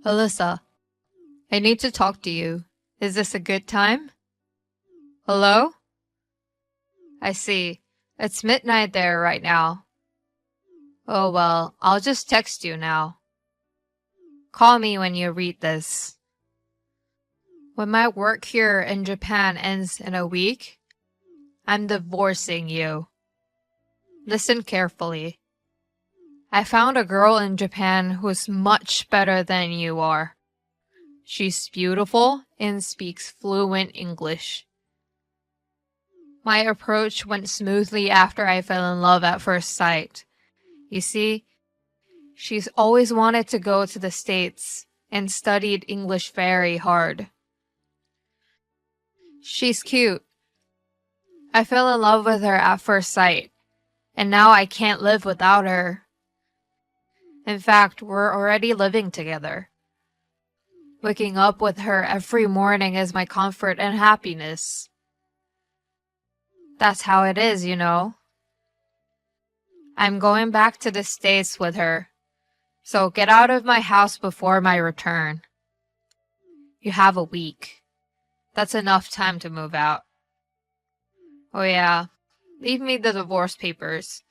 Alyssa, I need to talk to you. Is this a good time? Hello? I see. It's midnight there right now. Oh well, I'll just text you now. Call me when you read this. When my work here in Japan ends in a week, I'm divorcing you. Listen carefully. I found a girl in Japan who's much better than you are. She's beautiful and speaks fluent English. My approach went smoothly after I fell in love at first sight. You see, she's always wanted to go to the States and studied English very hard. She's cute. I fell in love with her at first sight, and now I can't live without her. In fact, we're already living together. Waking up with her every morning is my comfort and happiness. That's how it is, you know. I'm going back to the States with her, so get out of my house before my return. You have a week. That's enough time to move out. Oh yeah, leave me the divorce papers.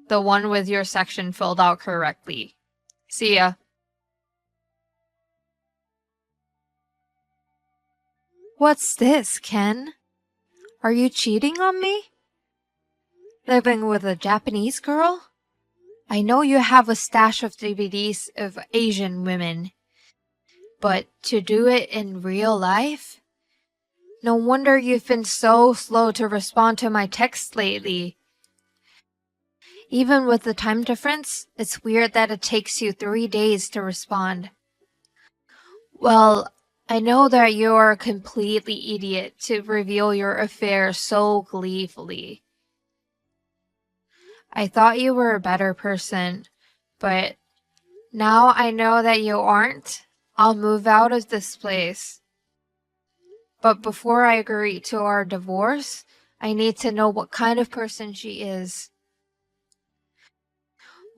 The one with your section filled out correctly. See ya. What's this, Ken? Are you cheating on me? Living with a Japanese girl? I know you have a stash of DVDs of Asian women, but to do it in real life? No wonder you've been so slow to respond to my texts lately. Even with the time difference, it's weird that it takes you 3 days to respond. Well, I know that you're a completely idiot to reveal your affair so gleefully. I thought you were a better person, but now I know that you aren't. I'll move out of this place. But before I agree to our divorce, I need to know what kind of person she is.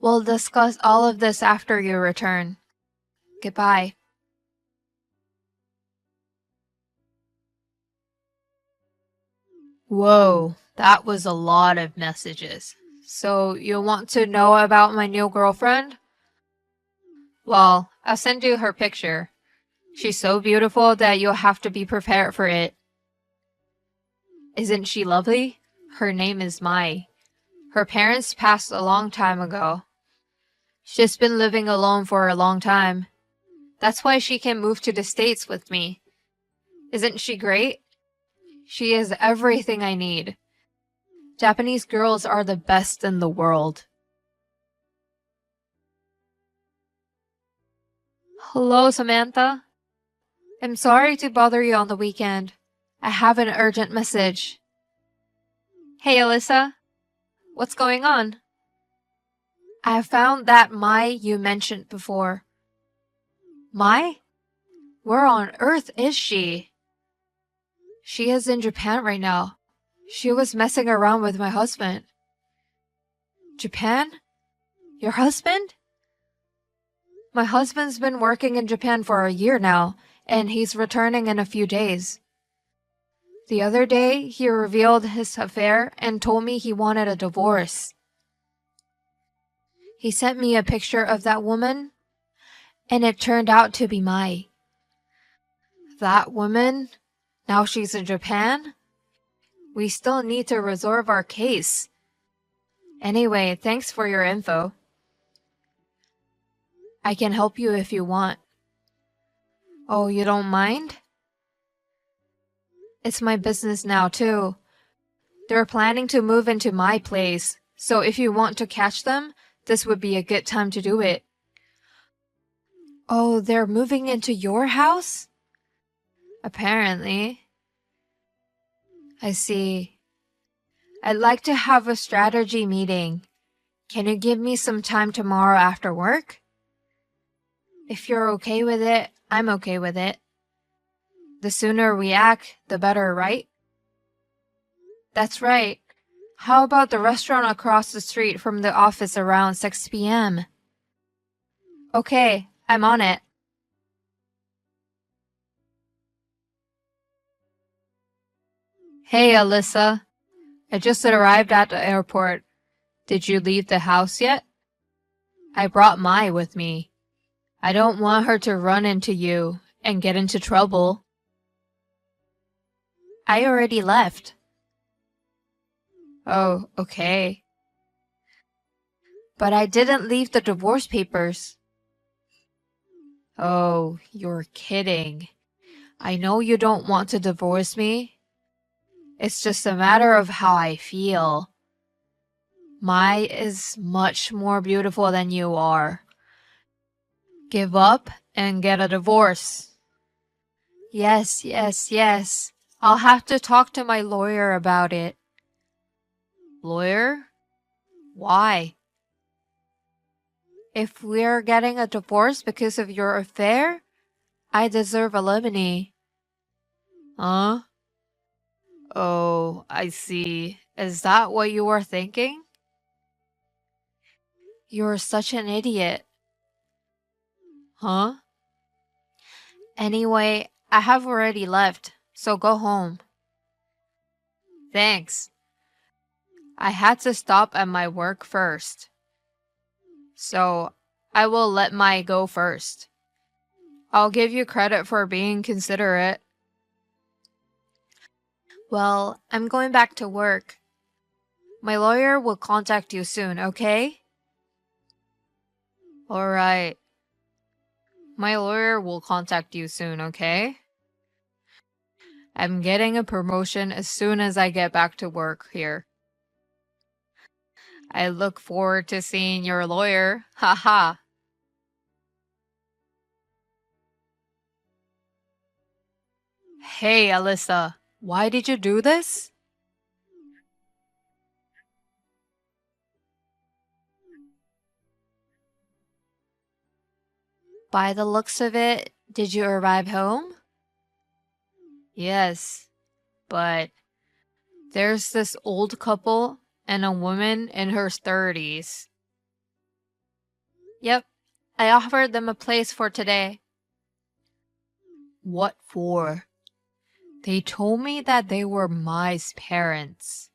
We'll discuss all of this after you return. Goodbye. Whoa, that was a lot of messages. So you want to know about my new girlfriend? Well, I'll send you her picture. She's so beautiful that you'll have to be prepared for it. Isn't she lovely? Her name is Mai. Her parents passed a long time ago. She's been living alone for a long time. That's why she can move to the States with me. Isn't she great? She is everything I need. Japanese girls are the best in the world. Hello, Samantha. I'm sorry to bother you on the weekend. I have an urgent message. Hey, Alyssa. What's going on? I found that Mai you mentioned before. Mai? Where on earth is she? She is in Japan right now. She was messing around with my husband. Japan? Your husband? My husband's been working in Japan for a year now, and he's returning in a few days. The other day, he revealed his affair and told me he wanted a divorce. He sent me a picture of that woman, and it turned out to be Mai. That woman? Now she's in Japan? We still need to resolve our case. Anyway, thanks for your info. I can help you if you want. Oh, you don't mind? It's my business now, too. They're planning to move into my place, so if you want to catch them, this would be a good time to do it. Oh, they're moving into your house? Apparently. I see. I'd like to have a strategy meeting. Can you give me some time tomorrow after work? If you're okay with it, I'm okay with it. The sooner we act, the better, right? That's right. How about the restaurant across the street from the office around 6 p.m.? Okay, I'm on it. Hey, Alyssa. I just arrived at the airport. Did you leave the house yet? I brought Mai with me. I don't want her to run into you and get into trouble. I already left. Oh, okay. But I didn't leave the divorce papers. Oh, you're kidding. I know you don't want to divorce me. It's just a matter of how I feel. Mai is much more beautiful than you are. Give up and get a divorce. Yes, yes, yes. I'll have to talk to my lawyer about it. Lawyer? Why? If we're getting a divorce because of your affair, I deserve alimony. Huh? Oh, I see. Is that what you were thinking? You're such an idiot. Huh? Anyway, I have already left, so go home. Thanks. I had to stop at my work first. So, I will let Mai go first. I'll give you credit for being considerate. Well, I'm going back to work. My lawyer will contact you soon, okay? Alright. My lawyer will contact you soon, okay? I'm getting a promotion as soon as I get back to work here. I look forward to seeing your lawyer. Haha. Hey, Alyssa. Why did you do this? By the looks of it, did you arrive home? Yes, but there's this old couple and a woman in her 30s. Yep, I offered them a place for today. What for? They told me that they were Mai's parents.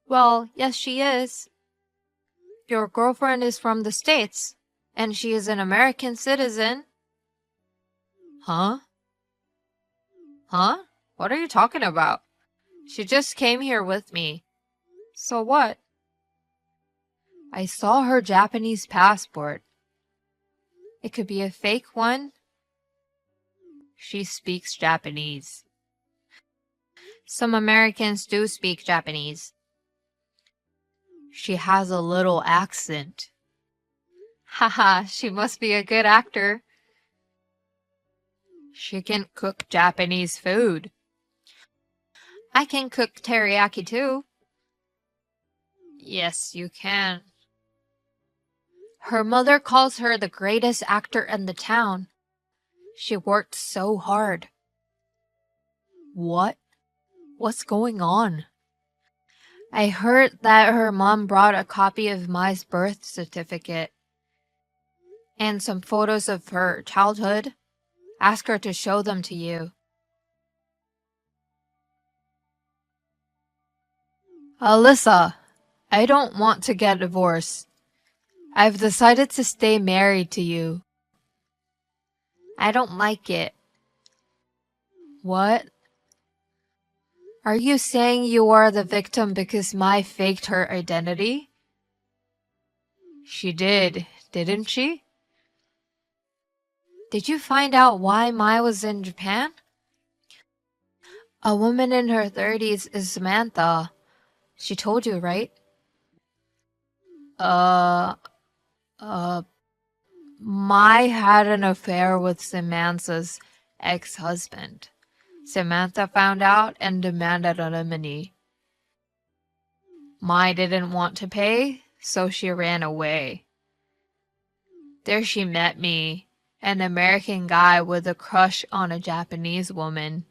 Well, yes, she is. Your girlfriend is from the States, and she is an American citizen. Huh? Huh? What are you talking about? She just came here with me. So what? I saw her Japanese passport. It could be a fake one. She speaks Japanese. Some Americans do speak Japanese. She has a little accent. Haha, she must be a good actor. She can cook Japanese food. I can cook teriyaki too. Yes, you can. Her mother calls her the greatest actor in the town. She worked so hard. What? What's going on? I heard that her mom brought a copy of Mai's birth certificate and some photos of her childhood. Ask her to show them to you. Alyssa, I don't want to get divorced. I've decided to stay married to you. I don't like it. What? Are you saying you are the victim because Mai faked her identity? She did, didn't she? Did you find out why Mai was in Japan? A woman in her 30s is Samantha. She told you, right? Uh, uh, Mai had an affair with Samantha's ex-husband. Samantha found out and demanded alimony. Mai didn't want to pay, so she ran away. There she met me, an American guy with a crush on a Japanese woman.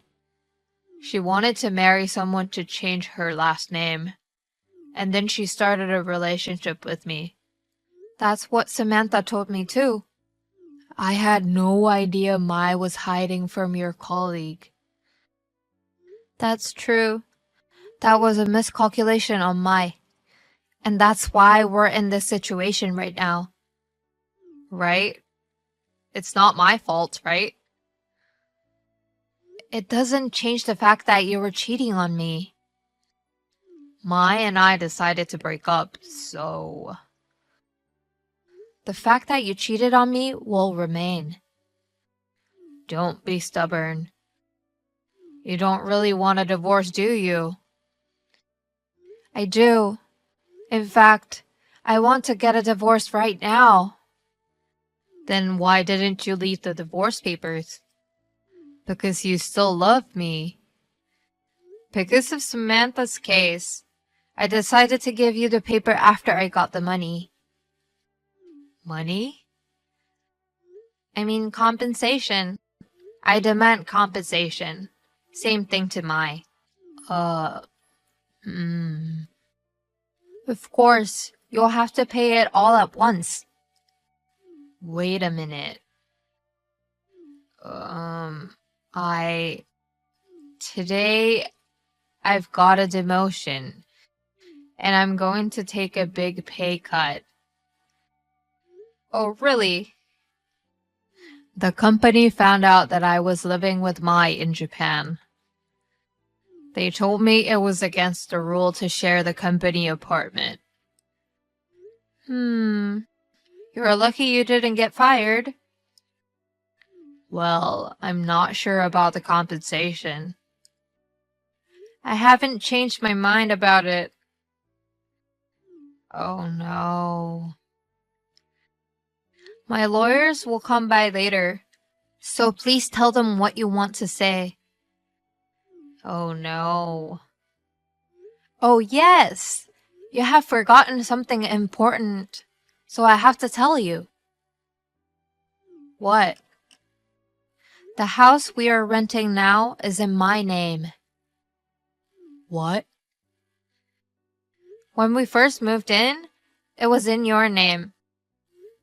She wanted to marry someone to change her last name, and then she started a relationship with me. That's what Samantha told me too. I had no idea Mai was hiding from your colleague. That's true. That was a miscalculation on Mai. And that's why we're in this situation right now. Right? It's not my fault, right? It doesn't change the fact that you were cheating on me. Mai and I decided to break up, so... The fact that you cheated on me will remain. Don't be stubborn. You don't really want a divorce, do you? I do. In fact, I want to get a divorce right now. Then why didn't you leave the divorce papers? Because you still love me. Because of Samantha's case, I decided to give you the paper after I got the money. Money? I mean compensation. I demand compensation. Same thing to Mai. Of course, you'll have to pay it all at once. Wait a minute. Today I've got a demotion, and I'm going to take a big pay cut. Oh, really? The company found out that I was living with Mai in Japan. They told me it was against the rule to share the company apartment. You're lucky you didn't get fired. Well, I'm not sure about the compensation. I haven't changed my mind about it. Oh no. My lawyers will come by later, so please tell them what you want to say. Oh no. Oh yes! You have forgotten something important, so I have to tell you. What? The house we are renting now is in my name. What? When we first moved in, it was in your name.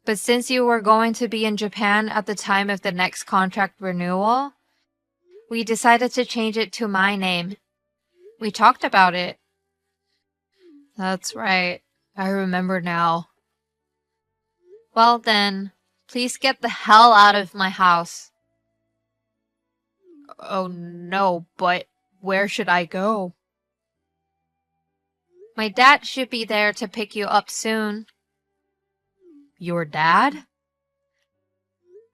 But since you were going to be in Japan at the time of the next contract renewal, we decided to change it to my name. We talked about it. That's right. I remember now. Well then, please get the hell out of my house. Oh no, but where should I go? My dad should be there to pick you up soon. Your dad?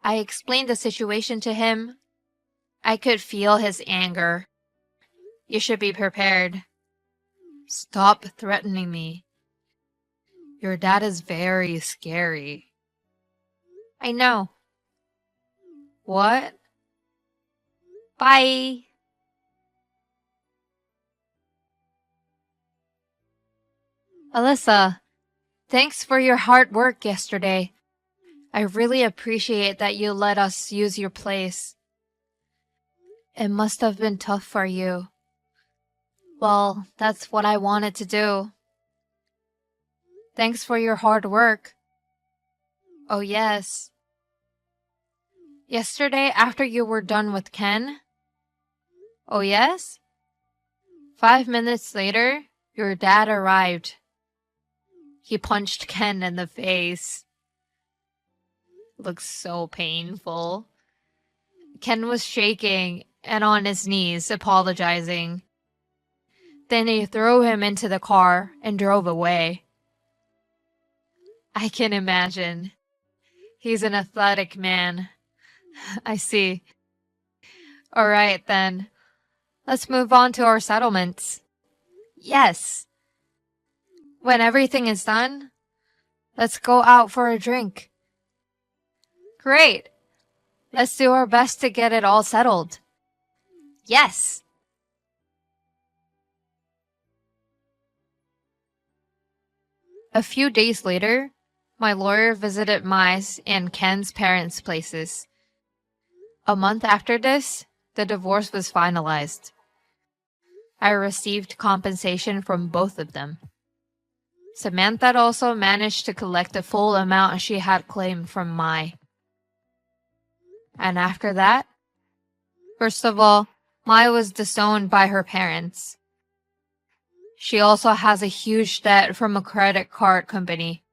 I explained the situation to him. I could feel his anger. You should be prepared. Stop threatening me. Your dad is very scary. I know. What? Bye. Alyssa, thanks for your hard work yesterday. I really appreciate that you let us use your place. It must have been tough for you. Well, that's what I wanted to do. Thanks for your hard work. Oh yes. Yesterday after you were done with Ken? Oh yes? 5 minutes later, your dad arrived. He punched Ken in the face. Looks so painful. Ken was shaking and on his knees, apologizing. Then he threw him into the car and drove away. I can imagine. He's an athletic man. I see. Alright then. Let's move on to our settlements. Yes. When everything is done, let's go out for a drink. Great. Let's do our best to get it all settled. Yes. A few days later, my lawyer visited Mai's and Ken's parents' places. A month after this, the divorce was finalized. I received compensation from both of them. Samantha also managed to collect the full amount she had claimed from Mai. And after that, first of all, Mai was disowned by her parents. She also has a huge debt from a credit card company.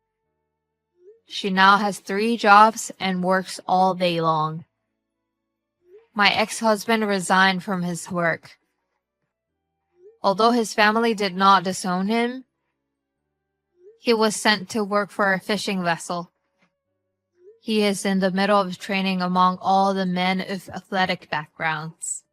She now has 3 jobs and works all day long. My ex-husband resigned from his work. Although his family did not disown him, he was sent to work for a fishing vessel. He is in the middle of training among all the men of athletic backgrounds.